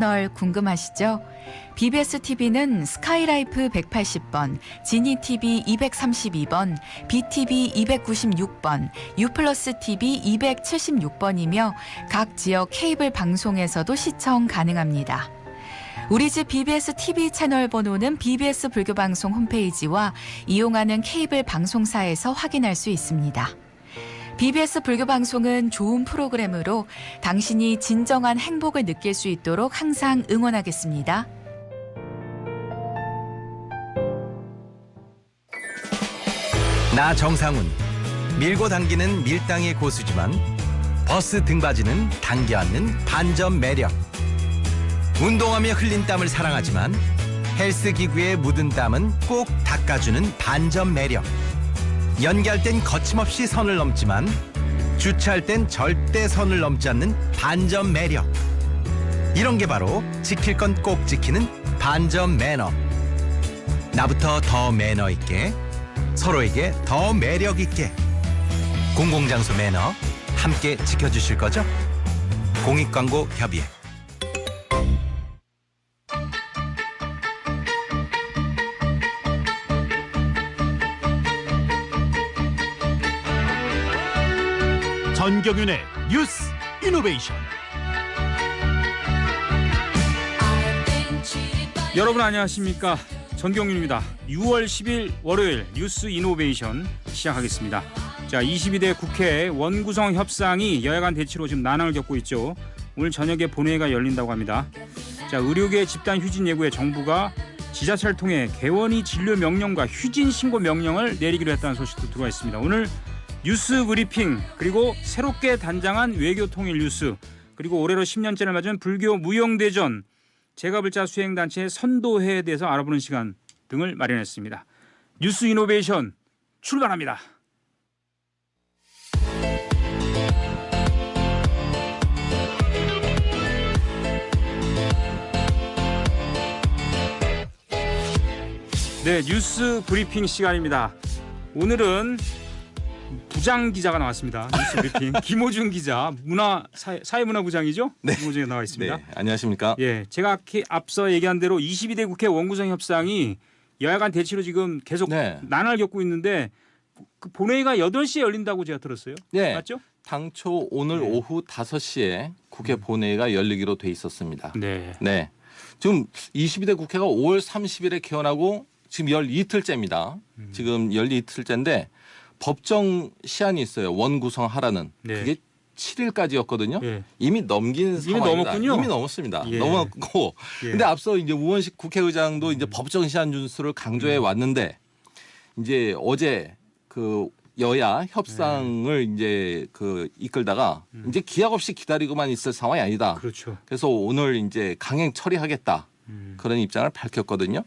채널 궁금하시죠? BBS TV는 스카이라이프 180번, 지니TV 232번, BTV 296번, 유플러스 TV 276번이며 각 지역 케이블 방송에서도 시청 가능합니다. 우리 집 BBS TV 채널 번호는 BBS 불교방송 홈페이지와 이용하는 케이블 방송사에서 확인할 수 있습니다. BBS 불교방송은 좋은 프로그램으로 당신이 진정한 행복을 느낄 수 있도록 항상 응원하겠습니다. 나 정상훈. 밀고 당기는 밀당의 고수지만 버스 등받이는 당겨 안는 반전 매력. 운동하며 흘린 땀을 사랑하지만 헬스 기구에 묻은 땀은 꼭 닦아주는 반전 매력. 연기할 땐 거침없이 선을 넘지만 주차할 땐 절대 선을 넘지 않는 반전 매력. 이런 게 바로 지킬 건 꼭 지키는 반전 매너. 나부터 더 매너 있게, 서로에게 더 매력 있게. 공공장소 매너 함께 지켜주실 거죠? 공익광고협의회. 전경윤의 뉴스 이노베이션. 여러분 안녕하십니까? 전경윤입니다. 6월 10일 월요일 뉴스 이노베이션 시작하겠습니다. 자, 22대 국회 원구성 협상이 여야 간 대치로 지금 난항을 겪고 있죠. 오늘 저녁에 본회의가 열린다고 합니다. 자, 의료계 집단 휴진 예고에 정부가 지자체를 통해 개원이 진료 명령과 휴진 신고 명령을 내리기로 했다는 소식도 들어와 있습니다. 오늘 뉴스 브리핑, 그리고 새롭게 단장한 외교통일 뉴스, 그리고 올해로 10년째를 맞은 불교 무용대전 제가불자 수행단체 선도회에 대해서 알아보는 시간 등을 마련했습니다. 뉴스 이노베이션 출발합니다. 네, 뉴스 브리핑 시간입니다. 오늘은 부장 기자가 나왔습니다. 뉴스 브리핑 김호준 기자, 사회문화부장이죠? 네. 김호준이 나와 있습니다. 네, 안녕하십니까? 예, 제가 앞서 얘기한 대로 22대 국회 원구성 협상이 여야 간 대치로 지금 계속 난항을 겪고 있는데 그 본회의가 8시에 열린다고 제가 들었어요. 네. 맞죠? 당초 오늘 오후 5시에 국회 본회의가 열리기로 돼 있었습니다. 네. 네. 지금 22대 국회가 5월 30일에 개원하고 지금 12일째입니다. 지금 12일째인데 법정 시한이 있어요. 원구성하라는. 네. 그게 7일까지였거든요. 예. 이미 넘긴 상황입니다. 넘었군요. 이미 넘었습니다. 예. 넘었고. 예. 근데 앞서 이제 우원식 국회의장도 이제 법정 시한 준수를 강조해 왔는데 이제 어제 그 여야 협상을 이제 그 이끌다가 이제 기약 없이 기다리고만 있을 상황이 아니다. 그렇죠. 그래서 오늘 이제 강행 처리하겠다. 그런 입장을 밝혔거든요.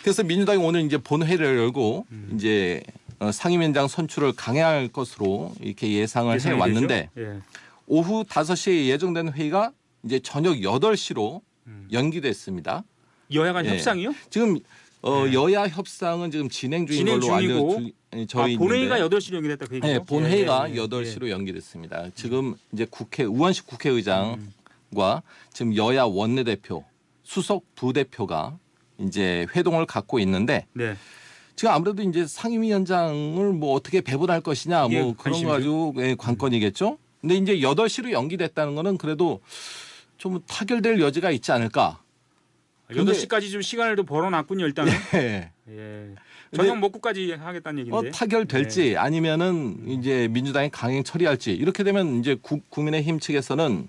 그래서 민주당이 오늘 이제 본회의를 열고 이제 상임위원장 선출을 강행할 것으로 이렇게 예상을 해 왔는데 예. 오후 5시에 예정된 회의가 이제 저녁 8시로 연기됐습니다. 여야 간 예. 협상이요? 지금 여야 협상은 지금 진행 중인 걸로 알려져 본회의가 있는데 8시로 연기됐다 그 얘기죠? 네, 본회의가 예. 8시로 연기됐습니다. 지금 이제 우원식 국회의장과 지금 여야 원내대표, 수석 부대표가 이제 회동을 갖고 있는데 네. 지금 아무래도 이제 상임위원장을 뭐 어떻게 배분할 것이냐 뭐 그런 관심이죠. 거 가지고 관건이겠죠. 근데 이제 8시로 연기됐다는 거는 그래도 좀 타결될 여지가 있지 않을까. 8시까지 좀 시간을 더 벌어놨군요, 일단은. 네. 예. 저녁 먹고까지 하겠다는 얘기인데. 타결될지 아니면은 이제 민주당이 강행 처리할지 이렇게 되면 이제 국민의힘 측에서는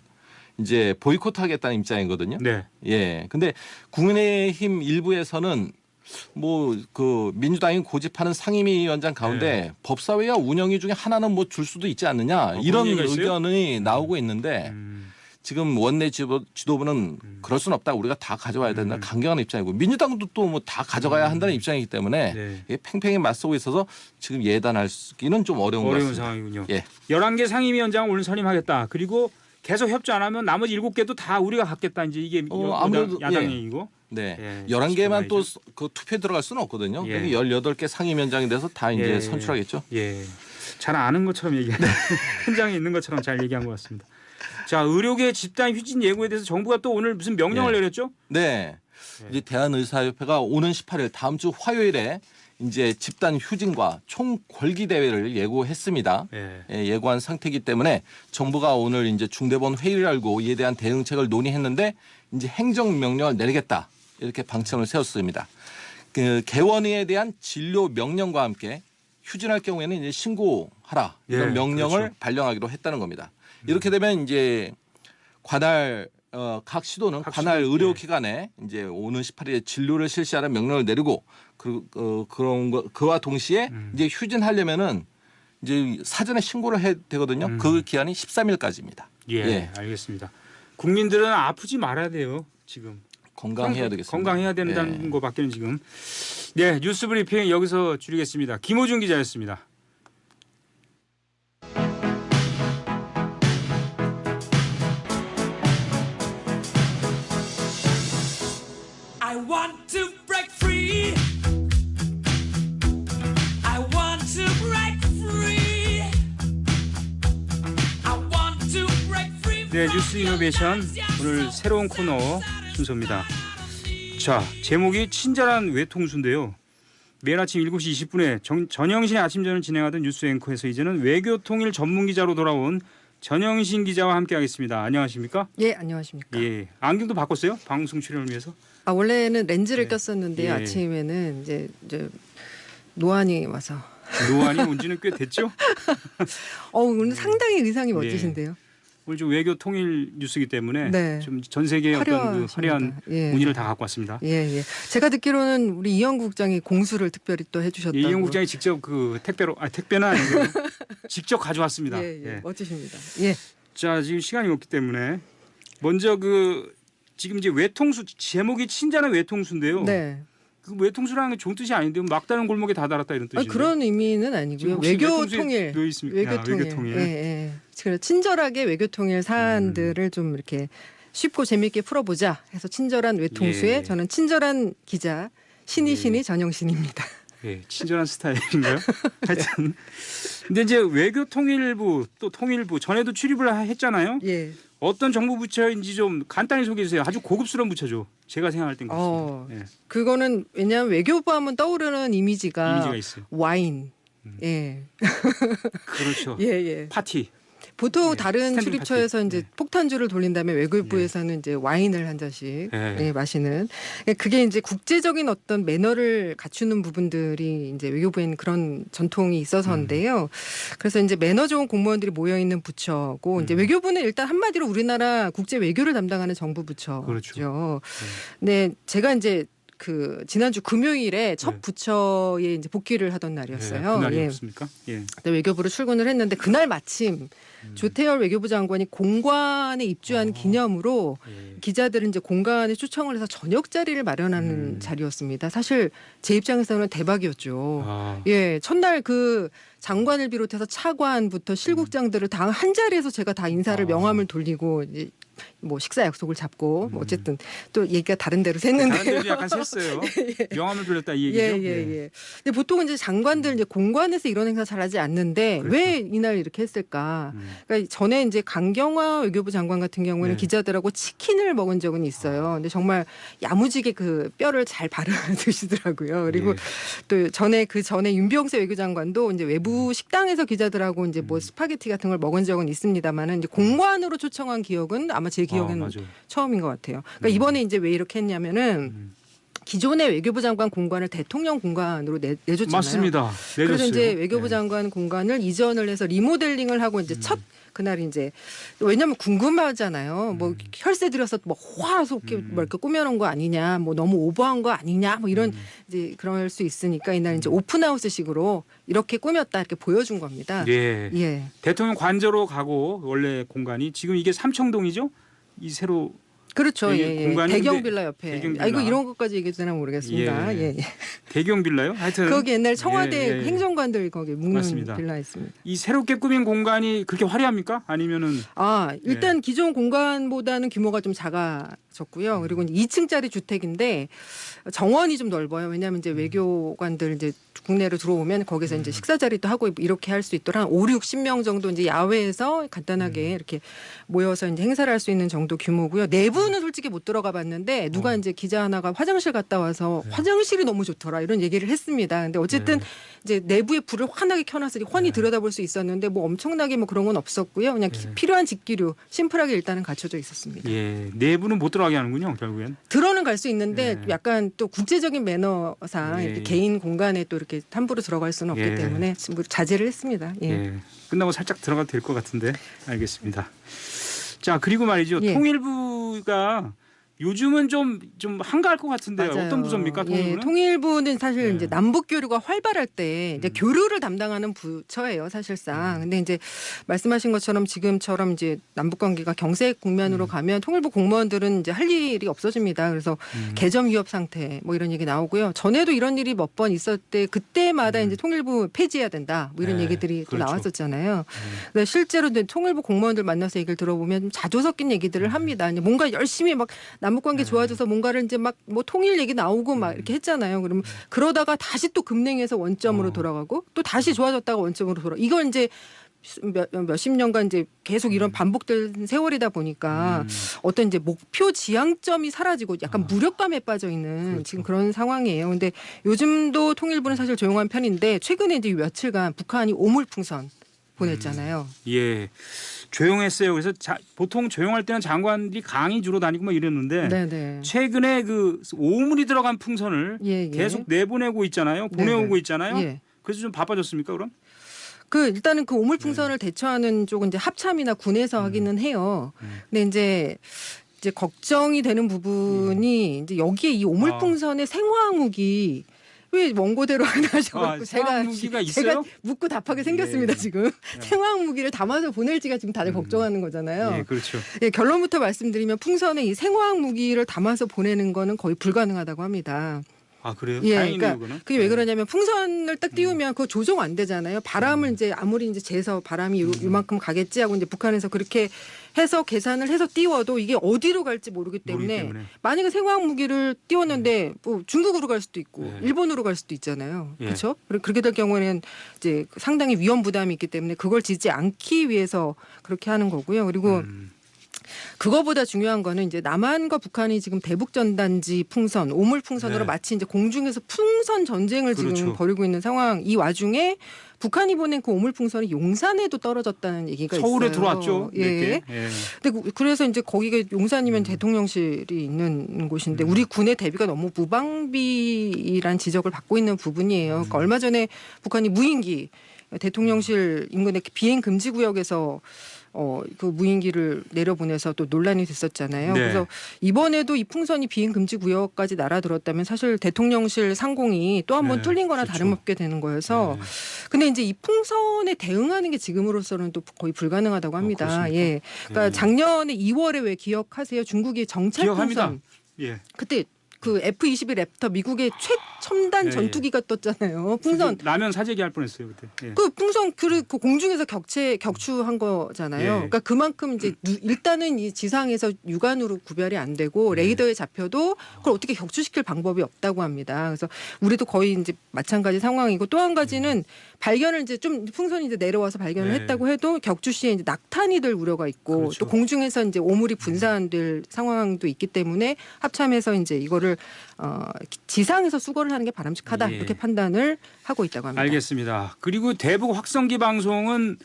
이제 보이콧하겠다는 입장이거든요. 네. 예. 근데 국민의힘 일부에서는 뭐 그 민주당이 고집하는 상임위원장 가운데 법사위와 운영위 중에 하나는 뭐 줄 수도 있지 않느냐 이런 의견이 나오고 있는데 지금 원내 지도부는 그럴 수는 없다. 우리가 다 가져와야 된다. 강경한 입장이고 민주당도 또 뭐 다 가져가야 한다는 입장이기 때문에 이게 팽팽히 맞서고 있어서 지금 예단하기는 좀 어려운 것 같습니다. 상황이군요. 예. 11개 상임위원장을 오늘 선임하겠다. 그리고 계속 협조 안 하면 나머지 7개도 다 우리가 갖겠다. 이제 이게 아무래도 야당 얘기고. 네. 예, 11개만 또 그 투표에 들어갈 수는 없거든요. 예. 그러니까 18개 상임위원장이 돼서 다 이제 선출하겠죠. 예. 잘 아는 것처럼 얘기하는 현장에 있는 것처럼 잘 얘기한 것 같습니다. 자, 의료계 집단 휴진 예고에 대해서 정부가 또 오늘 무슨 명령을 예. 내렸죠? 네. 이제 대한의사협회가 오는 18일 다음 주 화요일에 이제 집단 휴진과 총궐기 대회를 예고했습니다. 예. 예고한 상태이기 때문에 정부가 오늘 이제 중대본 회의를 열고 이에 대한 대응책을 논의했는데 이제 행정명령을 내리겠다 이렇게 방침을 세웠습니다. 그 개원의에 대한 진료 명령과 함께 휴진할 경우에는 이제 신고하라 이런 예, 명령을 그렇죠. 발령하기로 했다는 겁니다. 이렇게 되면 이제 관할 각 시도는 관할 의료기관에 이제 오는 18일에 진료를 실시하는 명령을 내리고 그런 거 그와 동시에 이제 휴진하려면은 이제 사전에 신고를 해야 되거든요. 그 기한이 13일까지입니다. 예, 알겠습니다. 국민들은 아프지 말아야 돼요. 지금 건강해야 되겠습니다. 건강해야 된다는 거밖에는 지금. 네, 뉴스 브리핑 여기서 줄이겠습니다. 김호준 기자였습니다. I want to break free. I want to break free. I want to break free. 네, 뉴스 이노베이션 오늘 새로운 코너 순서입니다. 자, 제목이 친절한 외통수인데요. 매일 아침 7시 20분에 전영신의 아침전을 진행하던 뉴스 앵커에서 이제는 외교통일 전문기자로 돌아온 전영신 기자와 함께하겠습니다. 안녕하십니까? 예, 안녕하십니까. 예, 안경도 바꿨어요? 방송 출연을 위해서? 아, 원래는 렌즈를 예. 꼈었는데 예. 아침에는 이제 노안이 와서. 노안이 온 지는 꽤 됐죠? 오늘 상당히 의상이 멋지신데요. 오늘 좀 외교 통일 뉴스이기 때문에 네. 좀 전 세계의 어떤 그 화려한 예. 문의를 다 갖고 왔습니다. 예, 예. 제가 듣기로는 우리 이영 국장이 공수를 특별히 또 해주셨다고. 예, 이영 국장이 직접 그 택배는 아니고 직접 가져왔습니다. 예, 예. 예. 멋지십니다. 예. 자, 지금 시간이 없기 때문에 먼저 그 지금 이제 외통수 제목이 친절한 외통수인데요. 네. 그 외통수라는 게 좋은 뜻이 아닌데 막다른 골목에 다 달았다 이런 뜻인데. 그런 의미는 아니고요. 지금 혹시 외교 외통수에 통일. 놓여 있습니까? 외교 아, 통일. 외교 통일. 예, 예. 그래서 친절하게 외교 통일 사안들을 좀 이렇게 쉽고 재미있게 풀어보자 해서 친절한 외통수에 예. 저는 친절한 기자 신이 전영신입니다. 예, 친절한 스타일인가요? 하여튼 근데 이제 외교통일부 또 통일부 전에도 출입을 했잖아요. 예. 어떤 정부 부처인지 좀 간단히 소개해 주세요. 아주 고급스러운 부처죠. 제가 생각할 땐 어, 그렇습니다. 예, 그거는 왜냐하면 외교부 하면 떠오르는 이미지가 이미지가 있어요. 와인. 예. 그렇죠. 예, 예. 파티. 보통 예, 다른 스탠딩 출입처에서 파티. 이제 네. 폭탄주를 돌린 다음에 외교부에서는 이제 와인을 한 잔씩 예. 예, 마시는. 그게 이제 국제적인 어떤 매너를 갖추는 부분들이 이제 외교부에는 그런 전통이 있어서인데요. 그래서 이제 매너 좋은 공무원들이 모여 있는 부처고 이제 외교부는 일단 한마디로 우리나라 국제 외교를 담당하는 정부 부처죠. 그렇죠. 네, 제가 이제 그 지난주 금요일에 첫 네. 부처에 이제 복귀를 하던 날이었어요. 그날이 예. 없습니까? 예. 그때 외교부로 출근을 했는데 그날 마침 조태열 외교부 장관이 공관에 입주한 기념으로 예. 기자들은 이제 공관에 초청을 해서 저녁 자리를 마련하는 자리였습니다. 사실 제 입장에서는 대박이었죠. 아, 예, 첫날 그 장관을 비롯해서 차관부터 실국장들을 다 한 자리에서 제가 다 인사를 명함을 돌리고 이제 뭐 식사 약속을 잡고 뭐 어쨌든 또 얘기가 다른 데로 다른 샜는데요. 데도 약간 셌어요. 명함을 돌렸다 이 얘기죠. 예, 예, 예. 근데 보통은 이제 장관들 이제 공관에서 이런 행사 잘하지 않는데 그렇죠. 왜 이날 이렇게 했을까? 그러니까 전에 이제 강경화 외교부 장관 같은 경우에는 네. 기자들하고 치킨을 먹은 적은 있어요. 근데 정말 야무지게 그 뼈를 잘 바르 드시더라고요. 그리고 예. 또 전에 윤병세 외교장관도 이제 외부 식당에서 기자들하고 이제 뭐 스파게티 같은 걸 먹은 적은 있습니다만은 이제 공관으로 초청한 기억은 아마 제 기억에는 맞아요. 처음인 것 같아요. 그러니까 이번에 이제 왜 이렇게 했냐면은 기존의 외교부 장관 공관을 대통령 공관으로 내줬잖아요. 맞습니다. 그래서 내줬어요. 이제 외교부 예. 장관 공관을 이전을 해서 리모델링을 하고 이제 첫 그날 이제 왜냐하면 궁금하잖아요. 뭐 혈세 들여서 뭐 호화롭게 뭐 이렇게 꾸며놓은 거 아니냐, 뭐 너무 오버한 거 아니냐, 뭐 이런 이제 그럴 수 있으니까 이날 이제 오픈하우스식으로 이렇게 꾸몄다 이렇게 보여준 겁니다. 예. 예. 대통령 관저로 가고 원래 공간이 지금 이게 삼청동이죠? 이 새로 그렇죠. 되게 예, 예. 공간이 대경 근데 빌라 옆에. 대경 빌라. 이거 이런 것까지 얘기해도 되나 모르겠습니다. 예. 예, 예. 대경 빌라요? 하여튼 거기 옛날 청와대 예, 예. 행정관들 거기 묵는 맞습니다. 빌라였습니다. 이 새롭게 꾸민 공간이 그렇게 화려합니까? 아니면은 일단 기존 공간보다는 규모가 좀 작아졌고요. 그리고 2층짜리 주택인데 정원이 좀 넓어요. 왜냐하면 이제 외교관들 이제 국내로 들어오면 거기서 이제 식사 자리도 하고 이렇게 할 수 있도록 한 5, 60명 정도 이제 야외에서 간단하게 이렇게 모여서 이제 행사를 할 수 있는 정도 규모고요. 내부는 솔직히 못 들어가 봤는데 누가 이제 기자 하나가 화장실 갔다 와서 화장실이 너무 좋더라 이런 얘기를 했습니다. 근데 어쨌든 이제 내부에 불을 환하게 켜놨으니 훤히 들여다볼 수 있었는데 뭐 엄청나게 뭐 그런 건 없었고요. 그냥 필요한 직기류 심플하게 일단은 갖춰져 있었습니다. 예, 내부는 못 들어가게 하는군요. 결국엔. 들어는 갈 수 있는데 약간 또 국제적인 매너상 예, 이렇게 예. 개인 공간에 또 이렇게 함부로 들어갈 수는 없기 예. 때문에 지금 자제를 했습니다. 예. 예. 끝나고 살짝 들어가도 될 것 같은데. 알겠습니다. 자, 그리고 말이죠. 예. 통일부가 요즘은 좀 한가할 것 같은데요. 맞아요. 어떤 부서입니까? 통일부는? 예, 통일부는 사실 예. 이제 남북 교류가 활발할 때 이제 교류를 담당하는 부처예요, 사실상. 근데 이제 말씀하신 것처럼 지금처럼 이제 남북 관계가 경색 국면으로 가면 통일부 공무원들은 이제 할 일이 없어집니다. 그래서 개점 위협 상태 뭐 이런 얘기 나오고요. 전에도 이런 일이 몇 번 있었을 때 그때마다 이제 통일부 폐지해야 된다. 뭐 이런 네, 얘기들이 또 그렇죠. 나왔었잖아요. 근데 실제로 이제 통일부 공무원들 만나서 얘기를 들어보면 좀 자조 섞인 얘기들을 합니다. 이제 뭔가 열심히 막 남북관계 좋아져서 뭔가를 이제 막 뭐 통일 얘기 나오고 막 이렇게 했잖아요. 그러면 그러다가 다시 또 급냉해서 원점으로 돌아가고 또 다시 좋아졌다가 원점으로 돌아. 이걸 이제 몇십 년간 이제 계속 이런 반복된 세월이다 보니까 어떤 이제 목표 지향점이 사라지고 약간 무력감에 빠져 있는 지금 그런 상황이에요. 근데 요즘도 통일부는 사실 조용한 편인데 최근에 이제 며칠간 북한이 오물풍선 보냈잖아요. 예. 조용했어요. 그래서 보통 조용할 때는 장관들이 강의 주로 다니고 막 이랬는데 네네. 최근에 그 오물이 들어간 풍선을 예. 계속 내보내고 있잖아요. 보내오고 네네. 있잖아요. 예. 그래서 좀 바빠졌습니까, 그럼? 일단은 그 오물풍선을 대처하는 쪽은 이제 합참이나 군에서 하기는 해요. 근데 이제 걱정이 되는 부분이 이제 여기에 이 오물풍선의 생화학무기 왜 원고대로 안 하셔가지고 생화학무기가 제가 있어요? 묻고 답하게 생겼습니다. 예. 지금 생화학무기를 담아서 보낼지가 지금 다들 걱정하는 거잖아요. 예, 그렇죠. 예, 결론부터 말씀드리면 풍선에 이 생화학무기를 담아서 보내는 거는 거의 불가능하다고 합니다. 아, 그래요? 예, 다행이네요, 그러니까 그거는. 그게 왜 그러냐면 풍선을 딱 띄우면 그거 조종 안 되잖아요. 바람을 이제 아무리 이제 재서 바람이 요만큼 가겠지 하고 이제 북한에서 그렇게 해서 계산을 해서 띄워도 이게 어디로 갈지 모르기 때문에 만약에 생화학 무기를 띄웠는데 뭐 중국으로 갈 수도 있고 일본으로 갈 수도 있잖아요. 예. 그렇죠? 그렇게 될 경우에는 이제 상당히 위험 부담이 있기 때문에 그걸 지지 않기 위해서 그렇게 하는 거고요. 그리고 그거보다 중요한 거는 이제 남한과 북한이 지금 대북 전단지 풍선, 오물 풍선으로 네. 마치 이제 공중에서 풍선 전쟁을 그렇죠. 지금 벌이고 있는 상황. 이 와중에 북한이 보낸 그 오물 풍선이 용산에도 떨어졌다는 얘기가 서울에 있어요. 들어왔죠. 몇 예. 개. 예. 근데 그래서 이제 거기가 용산이면 대통령실이 있는 곳인데 우리 군의 대비가 너무 무방비란 지적을 받고 있는 부분이에요. 그러니까 얼마 전에 북한이 무인기 대통령실 인근의 비행 금지 구역에서 그 무인기를 내려보내서 또 논란이 됐었잖아요. 네. 그래서 이번에도 이 풍선이 비행 금지 구역까지 날아들었다면 사실 대통령실 상공이 또 한 번 네, 뚫린 거나 그렇죠. 다름없게 되는 거여서 네. 근데 이제 이 풍선에 대응하는 게 지금으로서는 또 거의 불가능하다고 합니다. 그렇습니까? 예. 그러니까 작년에 2월에 왜 기억하세요? 중국이 정찰 기억합니다. 풍선. 예. 그때 그 F-22 랩터 미국의 최첨단 예, 전투기가 떴잖아요. 풍선 라면 사재기 할 뻔했어요 그때. 예. 그 풍선 그 공중에서 격추한 거잖아요. 예. 그러니까 그만큼 이제 일단은 이 지상에서 육안으로 구별이 안 되고 레이더에 잡혀도 그걸 어떻게 격추시킬 방법이 없다고 합니다. 그래서 우리도 거의 이제 마찬가지 상황이고 또 한 가지는 발견을 이제 좀 풍선이 이제 내려와서 발견을 네. 했다고 해도 격추 시에 이제 낙탄이 될 우려가 있고 그렇죠. 또 공중에서 이제 오물이 분산될 상황도 있기 때문에 합참에서 이제 이거를 지상에서 수거를 하는 게 바람직하다 예. 이렇게 판단을 하고 있다고 합니다. 알겠습니다. 그리고 대북 확성기 방송은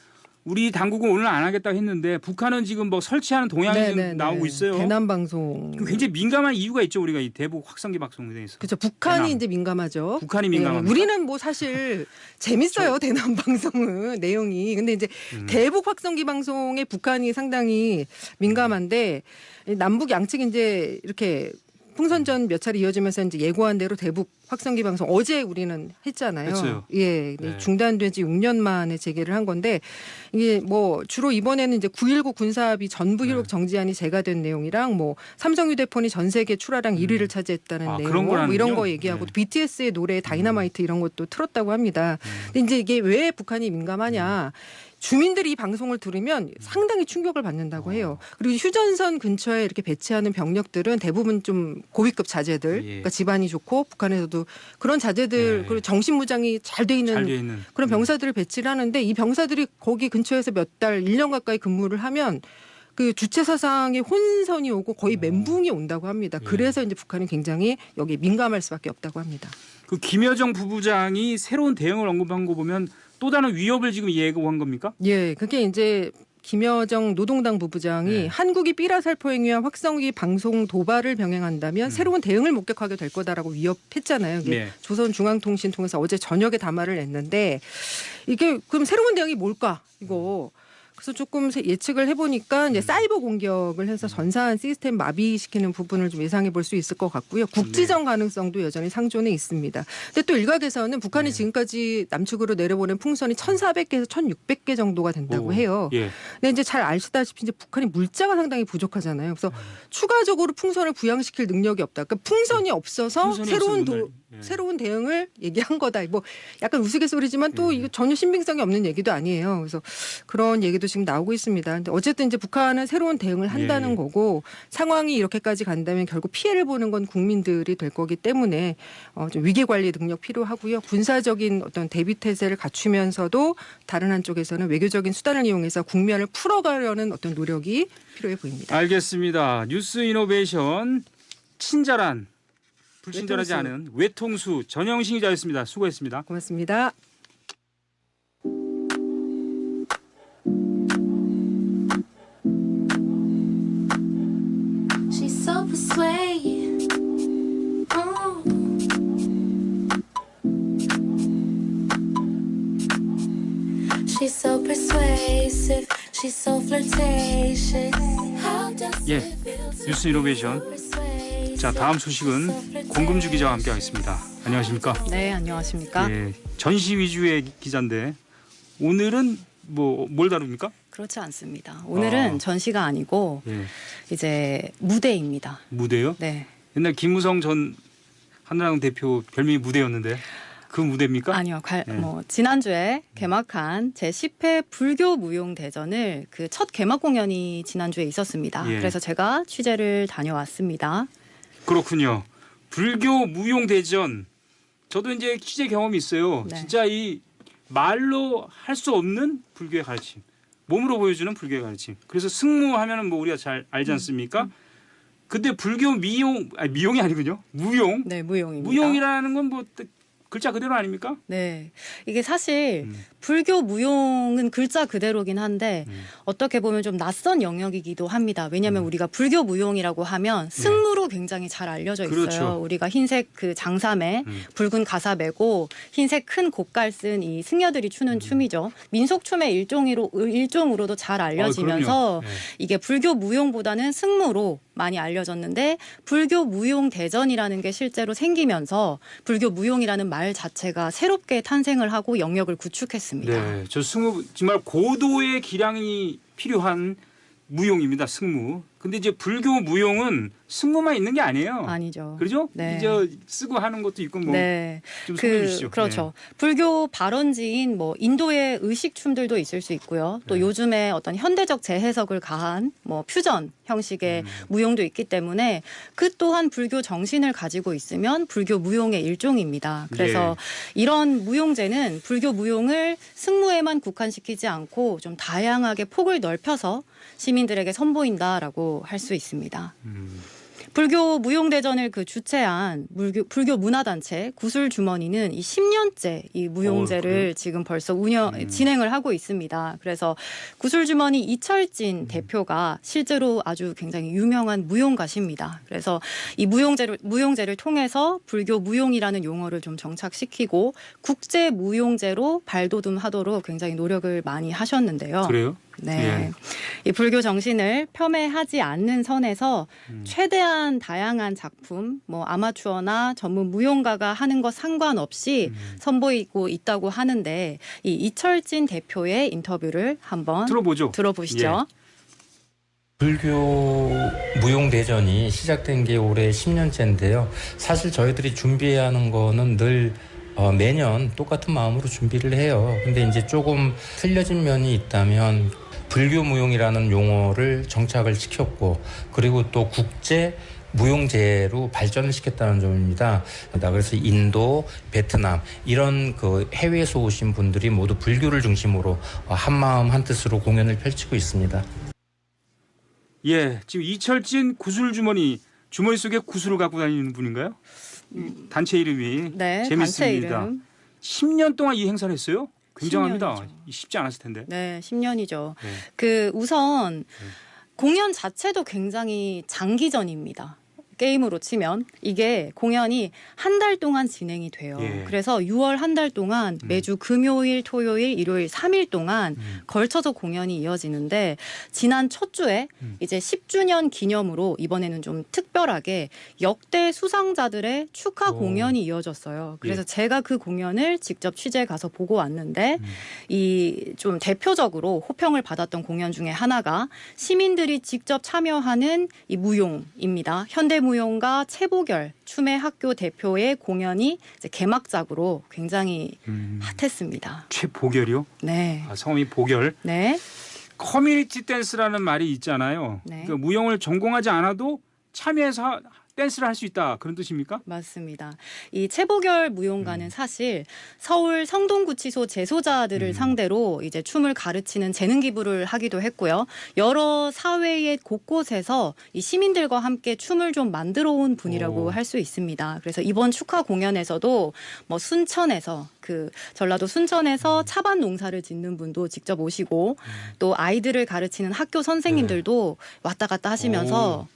우리 당국은 오늘 안 하겠다고 했는데 북한은 지금 뭐 설치하는 동향이 지금 나오고 있어요. 대남 방송. 그 굉장히 민감한 이유가 있죠. 우리가 이 대북 확성기 방송에 대해서. 그렇죠. 북한이 대남. 이제 민감하죠. 북한이 민감합니다. 우리는 뭐 사실 재밌어요. 대남 방송은 내용이. 근데 이제 대북 확성기 방송에 북한이 상당히 민감한데 남북 양측이 이제 이렇게 풍선전 몇 차례 이어지면서 이제 예고한 대로 대북 확성기 방송 어제 우리는 했잖아요. 했어요. 예, 네. 중단된 지 6년 만에 재개를 한 건데 이게 뭐 주로 이번에는 이제 9.19 군사합의 전부 효력 정지안이 제가된 내용이랑 뭐 삼성 휴대폰이 전 세계 출하량 1위를 차지했다는 아, 내용, 그런 뭐 이런 거라는군요. 거 얘기하고 네. BTS의 노래 다이너마이트 이런 것도 틀었다고 합니다. 근데 이제 이게 왜 북한이 민감하냐? 주민들이 이 방송을 들으면 상당히 충격을 받는다고 해요. 그리고 휴전선 근처에 이렇게 배치하는 병력들은 대부분 좀 고위급 자재들, 예. 그러니까 집안이 좋고 북한에서도 그런 자재들 예. 그리고 정신 무장이 잘 돼 있는 잘 돼 있는 그런 병사들을 배치를 하는데 이 병사들이 거기 근처에서 몇 달, 1년 가까이 근무를 하면 그 주체 사상에 혼선이 오고 거의 멘붕이 온다고 합니다. 예. 그래서 이제 북한은 굉장히 여기 민감할 수밖에 없다고 합니다. 그 김여정 부부장이 새로운 대응을 언급한 거 보면 또 다른 위협을 지금 예고한 겁니까? 예, 그게 이제 김여정 노동당 부부장이 네. 한국이 삐라살포 행위와 확성기 방송 도발을 병행한다면 새로운 대응을 목격하게 될 거다라고 위협했잖아요. 이게 네. 조선중앙통신 통해서 어제 저녁에 담화를 냈는데 이게 그럼 새로운 대응이 뭘까 이거. 그래서 조금 예측을 해보니까 이제 사이버 공격을 해서 전산 시스템 마비시키는 부분을 좀 예상해 볼 수 있을 것 같고요. 국지전 가능성도 여전히 상존해 있습니다. 근데 또 일각에서는 북한이 지금까지 남측으로 내려보낸 풍선이 1,400개에서 1,600개 정도가 된다고 오, 해요. 예. 근데 이제 잘 아시다시피 이제 북한이 물자가 상당히 부족하잖아요. 그래서 추가적으로 풍선을 부양시킬 능력이 없다. 그러니까 풍선이 없어서 풍선이 없으면 예. 새로운 대응을 얘기한 거다. 뭐 약간 우스갯소리지만 또 이거 전혀 신빙성이 없는 얘기도 아니에요. 그래서 그런 얘기도 지금 나오고 있습니다. 근데 어쨌든 이제 북한은 새로운 대응을 한다는 예. 거고 상황이 이렇게까지 간다면 결국 피해를 보는 건 국민들이 될 거기 때문에 좀 위기 관리 능력 필요하고요. 군사적인 어떤 대비 태세를 갖추면서도 다른 한쪽에서는 외교적인 수단을 이용해서 국면을 풀어가려는 어떤 노력이 필요해 보입니다. 알겠습니다. 뉴스 이노베이션 친절한 불친절하지 외통수. 않은 외통수 전영신 기자였습니다. 수고했습니다. 고맙습니다. She's so persuasive. Oh. She's so persuasive. She's so flirtatious. How does 예, it feel to 뉴스 이노베이션. be persuasive? 자, 다음 소식은 공금주 기자와 함께하겠습니다. 안녕하십니까? 네, 안녕하십니까? 예, 전시 위주의 기자인데 오늘은 뭘 다룹니까? 그렇지 않습니다. 오늘은 아. 전시가 아니고 예, 이제 무대입니다. 무대요? 네. 옛날 김무성 전 한나라당 대표 별명이 무대였는데 그 무대입니까? 아니요. 네. 지난주에 개막한 제10회 불교 무용 대전을 그 첫 개막 공연이 지난주에 있었습니다. 예. 그래서 제가 취재를 다녀왔습니다. 그렇군요. 불교 무용 대전. 저도 이제 취재 경험이 있어요. 네. 진짜 이 말로 할 수 없는 불교의 가르침. 몸으로 보여주는 불교의 가르침. 그래서 승무하면은 뭐 우리가 잘 알지 않습니까? 근데 불교 미용이 아니군요. 무용. 네, 무용입니다. 무용이라는 건 뭐 글자 그대로 아닙니까? 네. 이게 사실 불교 무용은 글자 그대로긴 한데 어떻게 보면 좀 낯선 영역이기도 합니다. 왜냐하면 우리가 불교 무용이라고 하면 승무로 굉장히 잘 알려져 있어요. 그렇죠. 우리가 흰색 그 장삼에 붉은 가사 메고 흰색 큰 곡갈 쓴 이 승려들이 추는 춤이죠. 민속 춤의 일종으로도 잘 알려지면서 그럼요. 네. 이게 불교 무용보다는 승무로 많이 알려졌는데 불교 무용 대전이라는 게 실제로 생기면서 불교 무용이라는 말 자체가 새롭게 탄생을 하고 영역을 구축했습니다. 네, 저 승무 정말 고도의 기량이 필요한 무용입니다. 승무. 근데 이제 불교 무용은 승무만 있는 게 아니에요. 아니죠. 그렇죠? 네. 이제 쓰고 하는 것도 있고 뭐. 네. 좀 소개해 주시죠. 그렇죠. 불교 발원지인 뭐 인도의 의식 춤들도 있을 수 있고요. 또 네. 요즘에 어떤 현대적 재해석을 가한 뭐 퓨전 형식의 무용도 있기 때문에 그 또한 불교 정신을 가지고 있으면 불교 무용의 일종입니다. 그래서 이런 무용제는 불교 무용을 승무에만 국한시키지 않고 좀 다양하게 폭을 넓혀서 시민들에게 선보인다라고 할 수 있습니다. 불교 무용대전을 그 주최한 불교 문화단체 구슬주머니는 이 10년째 이 무용제를 지금 벌써 진행을 하고 있습니다. 그래서 구슬주머니 이철진 대표가 실제로 아주 굉장히 유명한 무용가십니다. 그래서 이 무용제를 통해서 불교 무용이라는 용어를 좀 정착시키고 국제 무용제로 발돋움하도록 굉장히 노력을 많이 하셨는데요. 그래요? 네. 이 불교 정신을 폄훼하지 않는 선에서 최대한 다양한 작품, 뭐 아마추어나 전문 무용가가 하는 것 상관없이 선보이고 있다고 하는데 이 이철진 대표의 인터뷰를 한번 들어보시죠. 예. 불교 무용대전이 시작된 게 올해 10년째인데요. 사실 저희들이 준비해야 하는 거는 늘 매년 똑같은 마음으로 준비를 해요. 근데 이제 조금 틀려진 면이 있다면 불교 무용이라는 용어를 정착을 시켰고 그리고 또 국제 무용제로 발전을 시켰다는 점입니다. 그래서 인도, 베트남 이런 그 해외에서 오신 분들이 모두 불교를 중심으로 한 마음 한 뜻으로 공연을 펼치고 있습니다. 예, 지금 이철진 구슬 주머니 속에 구슬을 갖고 다니는 분인가요? 단체 이름이 네, 재밌습니다. 단체 이름. 10년 동안 이 행사를 했어요? 굉장합니다. 10년이죠. 쉽지 않았을 텐데. 네, 10년이죠. 네. 그 우선 공연 자체도 굉장히 장기전입니다. 게임으로 치면 이게 공연이 한 달 동안 진행이 돼요. 예. 그래서 6월 한 달 동안 매주 금요일, 토요일, 일요일 3일 동안 걸쳐서 공연이 이어지는데 지난 첫 주에 이제 10주년 기념으로 이번에는 좀 특별하게 역대 수상자들의 축하 공연이 이어졌어요. 그래서 제가 그 공연을 직접 취재해 가서 보고 왔는데 이 좀 대표적으로 호평을 받았던 공연 중에 하나가 시민들이 직접 참여하는 이 무용입니다. 현대무용가 최보결 춤의 학교 대표의 공연이 이제 개막작으로 굉장히 핫했습니다. 최보결이요? 네. 아, 성함이 보결. 네. 커뮤니티 댄스라는 말이 있잖아요. 네. 그러니까 무용을 전공하지 않아도 참여해서 댄스를 할 수 있다 그런 뜻입니까? 맞습니다. 이 최보결 무용가는 사실 서울 성동구치소 재소자들을 상대로 이제 춤을 가르치는 재능 기부를 하기도 했고요. 여러 사회의 곳곳에서 이 시민들과 함께 춤을 좀 만들어 온 분이라고 할 수 있습니다. 그래서 이번 축하 공연에서도 뭐 순천에서 그 전라도 순천에서 차밭 농사를 짓는 분도 직접 오시고 또 아이들을 가르치는 학교 선생님들도 왔다 갔다 하시면서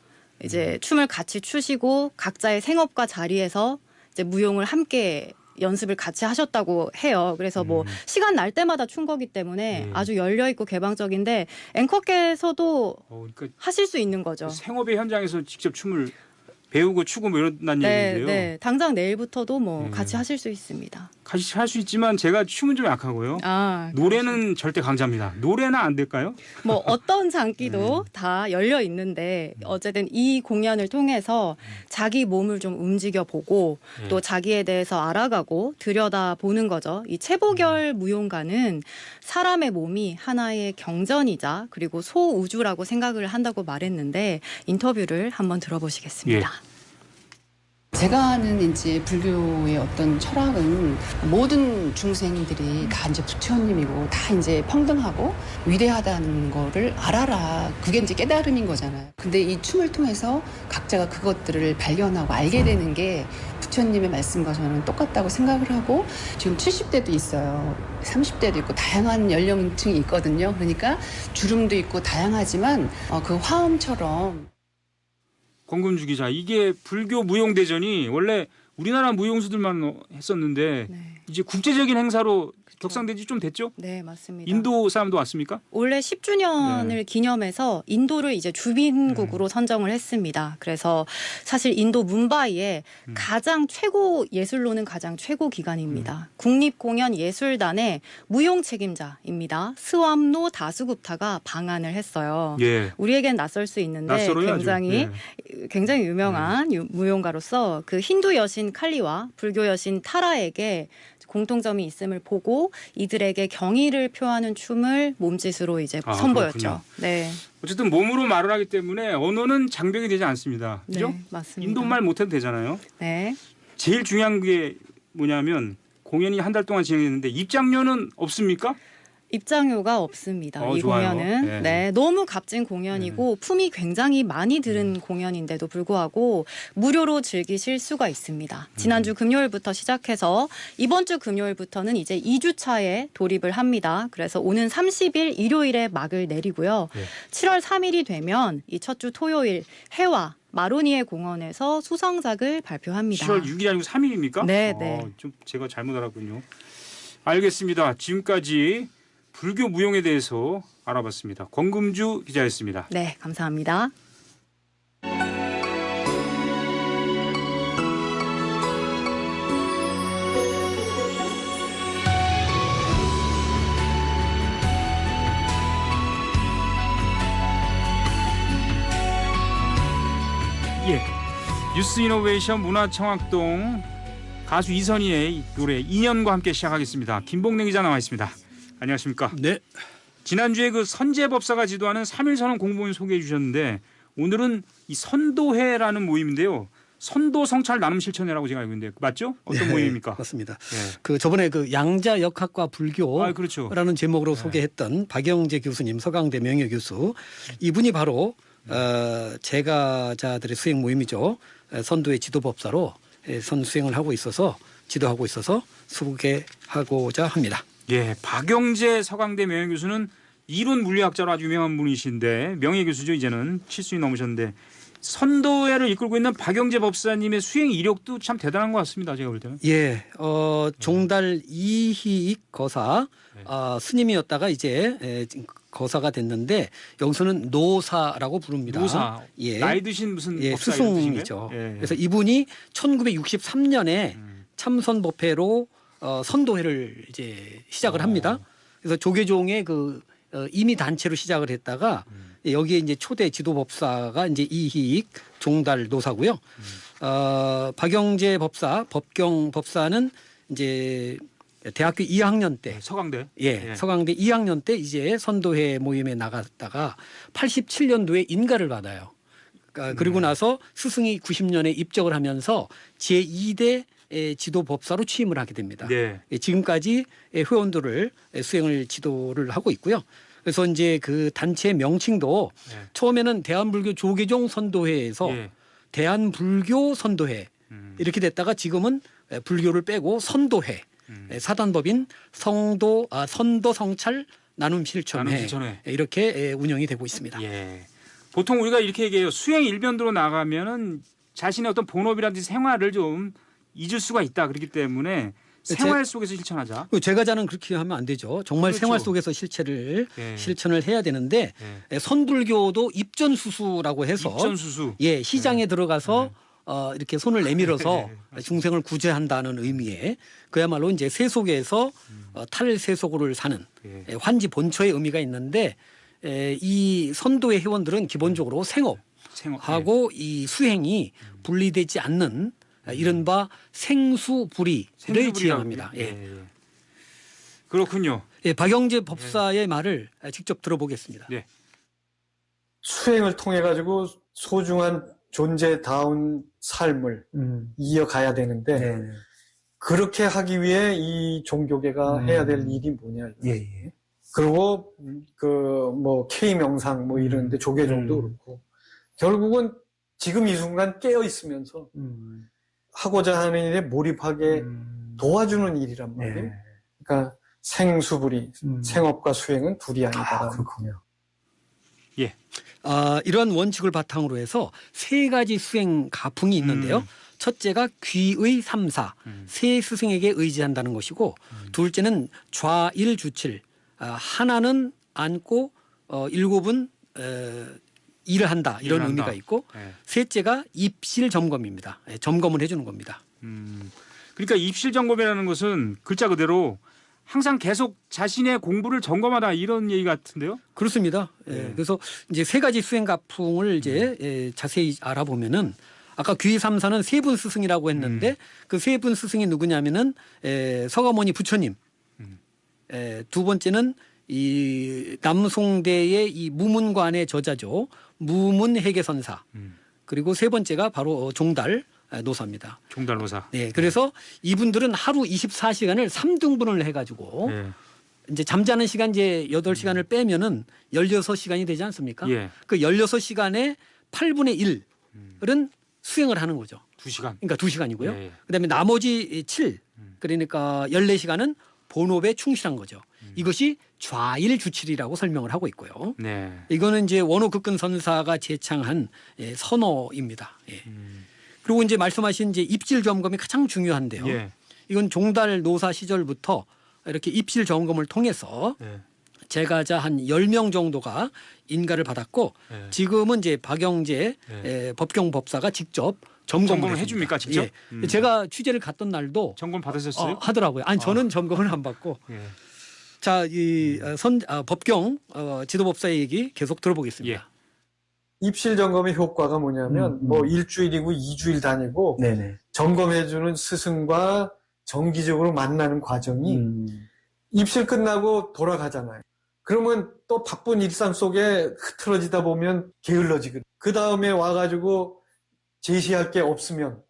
이제 춤을 같이 추시고 각자의 생업과 자리에서 이제 무용을 함께 연습을 같이 하셨다고 해요. 그래서 뭐 시간 날 때마다 춘 거기 때문에 아주 열려 있고 개방적인데 앵커께서도 그러니까 하실 수 있는 거죠. 생업의 현장에서 직접 춤을 배우고 추고 뭐 이런다는 얘기인데요. 네. 당장 내일부터도 뭐 같이 하실 수 있습니다. 같이 할 수 있지만 제가 춤은 좀 약하고요. 노래는 절대 강자입니다. 노래는 안 될까요? 뭐 어떤 장기도 다 열려 있는데 어쨌든 이 공연을 통해서 자기 몸을 좀 움직여 보고 또 자기에 대해서 알아가고 들여다보는 거죠. 이 최보결 무용가는 사람의 몸이 하나의 경전이자 그리고 소우주라고 생각을 한다고 말했는데 인터뷰를 한번 들어보시겠습니다. 제가 아는 이제 불교의 어떤 철학은 모든 중생들이 다 이제 부처님이고 다 이제 평등하고 위대하다는 거를 알아라. 그게 이제 깨달음인 거잖아요. 근데 이 춤을 통해서 각자가 그것들을 발견하고 알게 되는 게 부처님의 말씀과 저는 똑같다고 생각을 하고 지금 70대도 있어요. 30대도 있고 다양한 연령층이 있거든요. 그러니까 주름도 있고 다양하지만 그 화음처럼 권금주 기자, 이게 불교 무용대전이 원래 우리나라 무용수들만 했었는데 이제 국제적인 행사로 격상된 지 좀 됐죠? 네, 맞습니다. 인도 사람도 왔습니까? 올해 10주년을 기념해서 인도를 이제 주빈국으로 선정을 했습니다. 그래서 사실 인도 뭄바이에 가장 최고 예술로는 가장 최고 기관입니다. 국립공연예술단의 무용 책임자입니다. 스왑노 다스굽타가 방한을 했어요. 우리에겐 낯설 수 있는데 굉장히 유명한 무용가로서 그 힌두 여신 칼리와 불교 여신 타라에게 공통점이 있음을 보고 이들에게 경의를 표하는 춤을 몸짓으로 이제 선보였죠. 그렇군요. 네. 어쨌든 몸으로 말을 하기 때문에 언어는 장벽이 되지 않습니다. 그죠? 네, 맞습니다. 인도말 못해도 되잖아요. 네. 제일 중요한 게 뭐냐면 공연이 한 달 동안 진행했는데 입장료는 없습니까? 입장료가 없습니다. 이 좋아요. 공연은 너무 값진 공연이고 품이 굉장히 많이 들은 공연인데도 불구하고 무료로 즐기실 수가 있습니다. 지난주 금요일부터 시작해서 이번 주 금요일부터는 이제 2주차에 돌입을 합니다. 그래서 오는 30일 일요일에 막을 내리고요. 7월 3일이 되면 이 첫 주 토요일 해와 마로니에 공원에서 수상작을 발표합니다. 7월 6일 아니고 3일입니까? 네. 좀 제가 잘못 알았군요. 알겠습니다. 지금까지 불교 무용에 대해서 알아봤습니다. 권금주 기자였습니다. 네, 감사합니다. 예, 뉴스 이노베이션 문화청학동 가수 이선희의 노래 2년과 함께 시작하겠습니다. 김봉래 기자 나와 있습니다. 안녕하십니까? 네. 지난주에 그 선제법사가 지도하는 3.1선언 공보원 소개해 주셨는데 오늘은 이 선도회라는 모임인데요. 선도 성찰 나눔 실천회라고 제가 알고 있는데 맞죠? 어떤 네, 모임입니까? 맞습니다. 네. 그 저번에 그 양자 역학과 불교라는 그렇죠. 제목으로 소개했던 박영재 교수님, 서강대 명예 교수, 이분이 바로 제가자들의 수행 모임이죠. 선도의 지도법사로 선수행을 하고 있어서 지도하고 있어서 소개하고자 합니다. 예, 박영재 서강대 명예 교수는 이론 물리학자로 아주 유명한 분이신데 명예 교수죠. 이제는 70이 넘으셨는데 선도회를 이끌고 있는 박영재 법사님의 수행 이력도 참 대단한 것 같습니다. 제가 볼 때는. 예, 종달 이희익 거사 스님이었다가 이제 거사가 됐는데 여기서는 노사라고 부릅니다. 노사. 예, 나이 드신 무슨 법사 스승이죠. 예. 그래서 이분이 1963년에 참선법회로 선도회를 이제 시작을 합니다. 그래서 조계종의 그 임의 단체로 시작을 했다가 여기에 이제 초대 지도법사가 이제 이희익 종달 노사고요. 박영재 법사, 법경 법사는 이제 대학교 2학년 때 서강대. 서강대 2학년 때 이제 선도회 모임에 나갔다가 87년도에 인가를 받아요. 그리고 나서 스승이 90년에 입적을 하면서 제2대 지도법사로 취임을 하게 됩니다. 네. 지금까지 회원들을 수행을 지도를 하고 있고요. 그래서 이제 그 단체 명칭도 처음에는 대한불교 조계종 선도회에서 대한불교 선도회 이렇게 됐다가 지금은 불교를 빼고 선도회 사단법인 선도 성찰 나눔 실천회 이렇게 운영이 되고 있습니다. 예. 보통 우리가 이렇게 얘기해요. 수행 일변도로 나가면은 자신의 어떤 본업이라든지 생활을 좀 잊을 수가 있다. 그렇기 때문에 생활 속에서 실천하자. 제가자는 그렇게 하면 안 되죠. 정말 그렇죠. 생활 속에서 실천을 해야 되는데 선불교도 입전수수라고 해서 입전수수. 예, 시장에 들어가서 이렇게 손을 내밀어서 중생을 구제한다는 의미에 그야말로 이제 세속에서 탈세속을 사는 환지 본처의 의미가 있는데 이 선도의 회원들은 기본적으로 생업하고 이 수행이 분리되지 않는 이른바 생수불이를 지향합니다. 그렇군요. 예, 박영재 법사의 말을 직접 들어보겠습니다. 네. 수행을 통해 가지고 소중한 존재다운 삶을 이어가야 되는데 그렇게 하기 위해 이 종교계가 해야 될 일이 뭐냐. 그리고 그 뭐 K 명상 뭐 이런데 조계종도 그렇고 결국은 지금 이 순간 깨어 있으면서 하고자 하는 일에 몰입하게 도와주는 일이란 말이에요. 그러니까 생수불이 생업과 수행은 둘이 아니다. 그렇군요. 예. 이러한 원칙을 바탕으로 해서 세 가지 수행 가풍이 있는데요. 첫째가 귀의 삼사, 세 스승에게 의지한다는 것이고 둘째는 좌일주칠, 하나는 안고 일곱은 일을 한다 이런 의미가 있고 셋째가 입실 점검입니다. 점검을 해주는 겁니다. 그러니까 입실 점검이라는 것은 글자 그대로 항상 계속 자신의 공부를 점검하다 이런 얘기 같은데요? 그렇습니다. 그래서 이제 세 가지 수행 가풍을 이제 자세히 알아보면은 아까 귀삼사는 세 분 스승이라고 했는데 그 세 분 스승이 누구냐면은 서가모니 부처님, 두 번째는 이 남송대의 이 무문관의 저자죠. 무문해계선사. 그리고 세 번째가 바로 종달 노사입니다. 종달 노사. 네, 그래서 이분들은 하루 24시간을 3등분을 해가지고 이제 잠자는 시간 이제 8시간을 빼면은 16시간이 되지 않습니까? 그 16시간에 8분의 1은 수행을 하는 거죠. 2시간. 그러니까 2시간이고요. 그다음에 나머지 7 그러니까 14시간은 본업에 충실한 거죠. 이것이 좌일주칠이라고 설명을 하고 있고요. 이거는 이제 원호극근 선사가 제창한 선어입니다. 그리고 이제 말씀하신 이제 입실 점검이 가장 중요한데요. 이건 종달 노사 시절부터 이렇게 입실 점검을 통해서 제가자 한 10명 정도가 인가를 받았고 네. 지금은 이제 박영재 법경법사가 직접 점검을 해줍니까 직접? 예. 제가 취재를 갔던 날도 점검 받으셨어요? 하더라고요. 아니 저는 점검을 안 받고. 자, 이 법경 지도법사의 얘기 계속 들어보겠습니다. 입실 점검의 효과가 뭐냐면 뭐 일주일이고 2주일 다니고 점검해주는 스승과 정기적으로 만나는 과정이 입실 끝나고 돌아가잖아요. 그러면 또 바쁜 일상 속에 흐트러지다 보면 게을러지거든요. 그 다음에 와가지고 제시할 게 없으면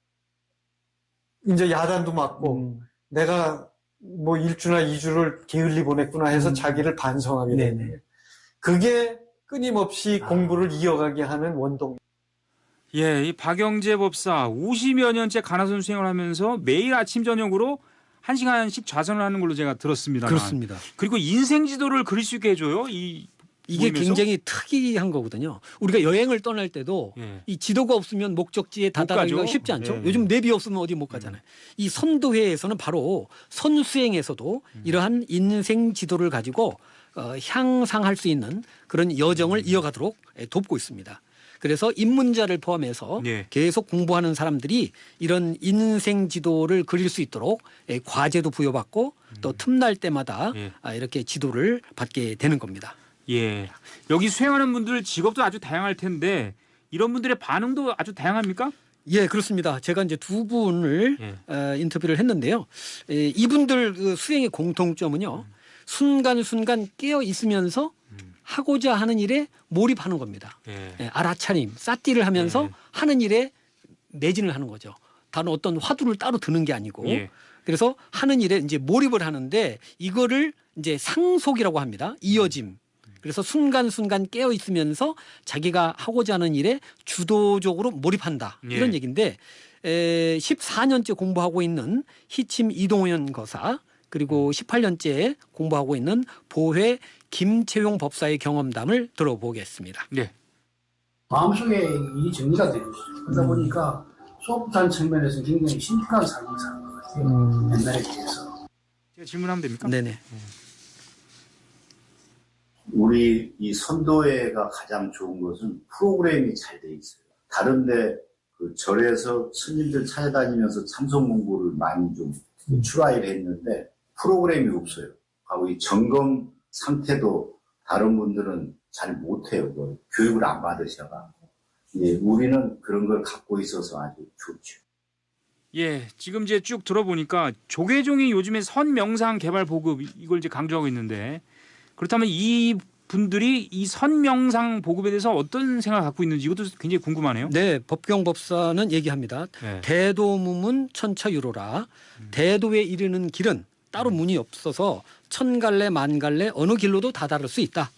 이제 야단도 맞고 내가 뭐 1주나 2주를 게을리 보냈구나 해서 자기를 반성하게 되는 그게 끊임없이 공부를 이어가게 하는 원동. 예, 이 박영재 법사 50여 년째 간호선 수행을 하면서 매일 아침 저녁으로 1시간씩 좌선을 하는 걸로 제가 들었습니다. 그렇습니다. 그리고 인생 지도를 그릴 수 있게 해줘요. 이게 굉장히 특이한 거거든요. 우리가 여행을 떠날 때도 이 지도가 없으면 목적지에 다다르기가 쉽지 않죠. 요즘 내비 없으면 어디 못 가잖아요. 이 선도회에서는 바로 선수행에서도 이러한 인생 지도를 가지고 향상할 수 있는 그런 여정을 이어가도록 돕고 있습니다. 그래서 입문자를 포함해서 계속 공부하는 사람들이 이런 인생 지도를 그릴 수 있도록 과제도 부여받고 또 틈날 때마다 이렇게 지도를 받게 되는 겁니다. 예, 여기 수행하는 분들 직업도 아주 다양할 텐데 이런 분들의 반응도 아주 다양합니까? 예, 그렇습니다. 제가 이제 두 분을 인터뷰를 했는데요. 이분들 그 수행의 공통점은요. 순간순간 깨어 있으면서 하고자 하는 일에 몰입하는 겁니다. 알아차림, 싸띠를 하면서 하는 일에 매진을 하는 거죠. 다른 어떤 화두를 따로 드는 게 아니고. 그래서 하는 일에 이제 몰입을 하는데 이거를 이제 상속이라고 합니다. 이어짐. 그래서 순간순간 깨어 있으면서 자기가 하고자 하는 일에 주도적으로 몰입한다. 이런 얘기인데 14년째 공부하고 있는 희침 이동현 거사 그리고 18년째 공부하고 있는 보회 김채용 법사의 경험담을 들어보겠습니다. 네. 마음속에 일이 정리가 되는 거죠. 그러다 보니까 수업한 측면에서 굉장히 심각한 삶을 사는 것 같아요. 옛날에 비해서. 제가 질문하면 됩니까? 네네. 우리 이 선도회가 가장 좋은 것은 프로그램이 잘 돼 있어요. 다른데 그 절에서 스님들 찾아다니면서 참선 공부를 많이 좀 추라이를 했는데 프로그램이 없어요. 하고 이 점검 상태도 다른 분들은 잘 못해요. 그 교육을 안 받으셔가. 예, 우리는 그런 걸 갖고 있어서 아주 좋죠. 예, 지금 이제 쭉 들어보니까 조계종이 요즘에 선명상 개발 보급 이걸 이제 강조하고 있는데 그렇다면 이 분들이 이 선명상 보급에 대해서 어떤 생각을 갖고 있는지 이것도 굉장히 궁금하네요. 네, 법경법사는 얘기합니다. 대도무문 천처유로라. 대도에 이르는 길은 따로 문이 없어서 천갈래 만갈래 어느 길로도 다다를 수 있다.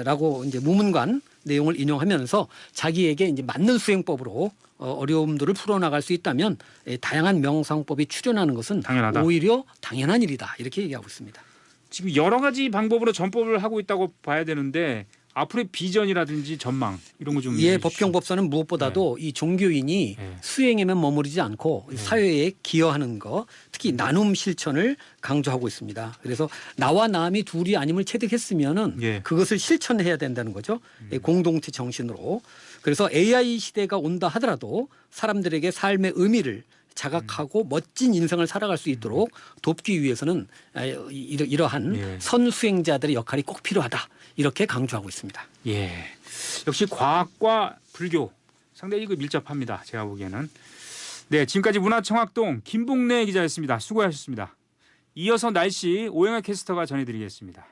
라고 이제 무문관 내용을 인용하면서 자기에게 이제 맞는 수행법으로 어려움들을 풀어나갈 수 있다면 다양한 명상법이 출현하는 것은 당연하다. 오히려 당연한 일이다. 이렇게 얘기하고 있습니다. 지금 여러 가지 방법으로 전법을 하고 있다고 봐야 되는데 앞으로의 비전이라든지 전망 이런 거 좀. 예, 법경법사는 무엇보다도 이 종교인이 수행에만 머무르지 않고 사회에 기여하는 거, 특히 나눔 실천을 강조하고 있습니다. 그래서 나와 남이 둘이 아님을 체득했으면은 그것을 실천해야 된다는 거죠. 공동체 정신으로. 그래서 AI 시대가 온다 하더라도 사람들에게 삶의 의미를 자각하고 멋진 인생을 살아갈 수 있도록 돕기 위해서는 이러한 선수행자들의 역할이 꼭 필요하다. 이렇게 강조하고 있습니다. 예, 역시 과학과 불교 상당히 밀접합니다. 제가 보기에는. 네, 지금까지 문화청학동 김봉래 기자였습니다. 수고하셨습니다. 이어서 날씨 오영아 캐스터가 전해드리겠습니다.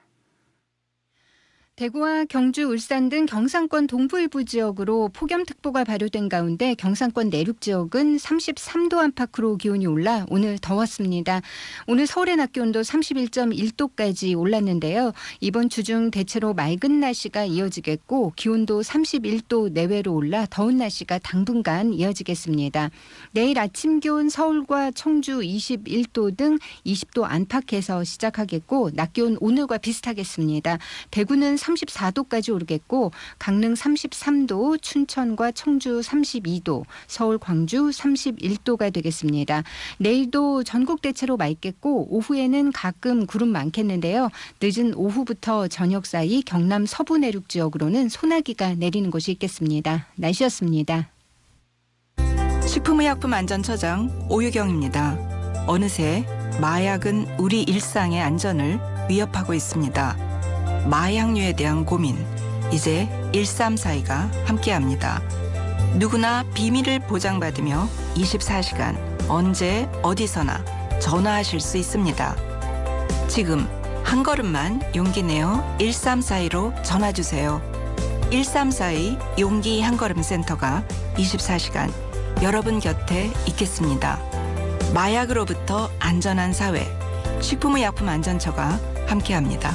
대구와 경주, 울산 등 경상권 동부 일부 지역으로 폭염특보가 발효된 가운데 경상권 내륙 지역은 33도 안팎으로 기온이 올라 오늘 더웠습니다. 오늘 서울의 낮 기온도 31.1도까지 올랐는데요. 이번 주 중 대체로 맑은 날씨가 이어지겠고 기온도 31도 내외로 올라 더운 날씨가 당분간 이어지겠습니다. 내일 아침 기온 서울과 청주 21도 등 20도 안팎에서 시작하겠고 낮 기온 오늘과 비슷하겠습니다. 대구는 34도까지 오르겠고 강릉 33도, 춘천과 청주 32도, 서울, 광주 31도가 되겠습니다. 내일도 전국 대체로 맑겠고 오후에는 가끔 구름 많겠는데요. 늦은 오후부터 저녁 사이 경남 서부 내륙 지역으로는 소나기가 내리는 곳이 있겠습니다. 날씨였습니다. 식품의약품안전처장 오유경입니다. 어느새 마약은 우리 일상의 안전을 위협하고 있습니다. 마약류에 대한 고민, 이제 1342가 함께합니다. 누구나 비밀을 보장받으며 24시간 언제 어디서나 전화하실 수 있습니다. 지금 한 걸음만 용기 내어 1342로 전화주세요. 1342 용기 한걸음 센터가 24시간 여러분 곁에 있겠습니다. 마약으로부터 안전한 사회, 식품의약품안전처가 함께합니다.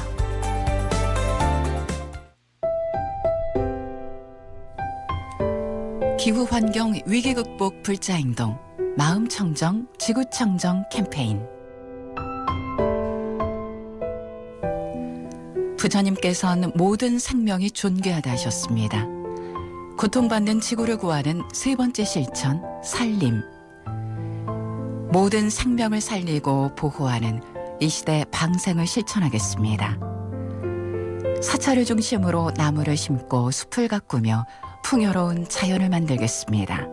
기후환경 위기극복 불자행동 마음청정 지구청정 캠페인. 부처님께서는 모든 생명이 존귀하다 하셨습니다. 고통받는 지구를 구하는 세 번째 실천, 살림. 모든 생명을 살리고 보호하는 이 시대 방생을 실천하겠습니다. 사찰을 중심으로 나무를 심고 숲을 가꾸며 풍요로운 자연을 만들겠습니다.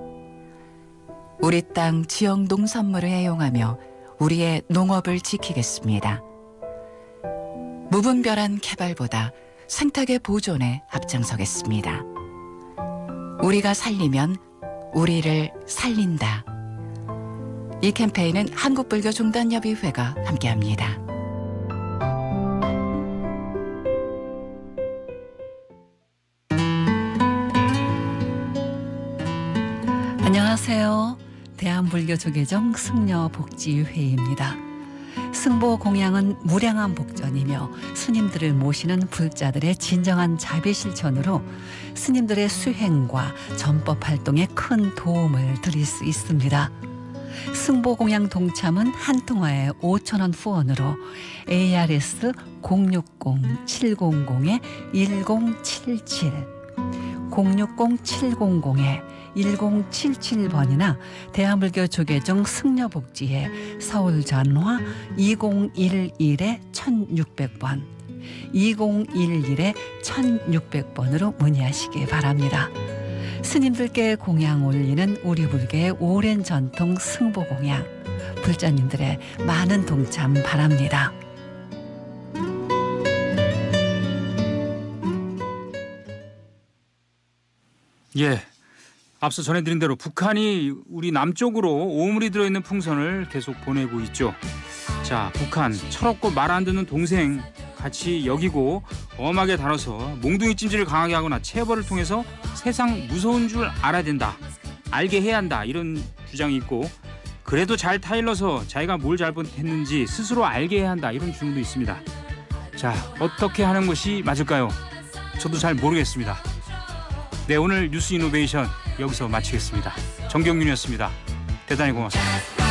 우리 땅 지역 농산물을 애용하며 우리의 농업을 지키겠습니다. 무분별한 개발보다 생태계 보존에 앞장서겠습니다. 우리가 살리면 우리를 살린다. 이 캠페인은 한국불교종단협의회가 함께합니다. 안녕하세요. 대한불교조계종 승려복지회입니다. 승보 공양은 무량한 복전이며 스님들을 모시는 불자들의 진정한 자비 실천으로 스님들의 수행과 전법 활동에 큰 도움을 드릴 수 있습니다. 승보 공양 동참은 한 통화에 5,000원 후원으로 ARS 060-700-1077 060-700-1077번이나 대한불교 조계종 승려복지회 서울전화 2011-1600번 2011-1600번으로 문의하시기 바랍니다. 스님들께 공양 올리는 우리 불교의 오랜 전통 승보 공양, 불자님들의 많은 동참 바랍니다. 예, 앞서 전해드린 대로 북한이 우리 남쪽으로 오물이 들어있는 풍선을 계속 보내고 있죠. 자, 북한 철없고 말 안 듣는 동생 같이 여기고 엄하게 다뤄서 몽둥이 찜질을 강하게 하거나 체벌을 통해서 세상 무서운 줄 알아야 된다, 알게 해야 한다, 이런 주장이 있고, 그래도 잘 타일러서 자기가 뭘 잘못했는지 스스로 알게 해야 한다, 이런 주장도 있습니다. 자, 어떻게 하는 것이 맞을까요? 저도 잘 모르겠습니다. 네, 오늘 뉴스 이노베이션 여기서 마치겠습니다. 정경윤이었습니다. 대단히 고맙습니다.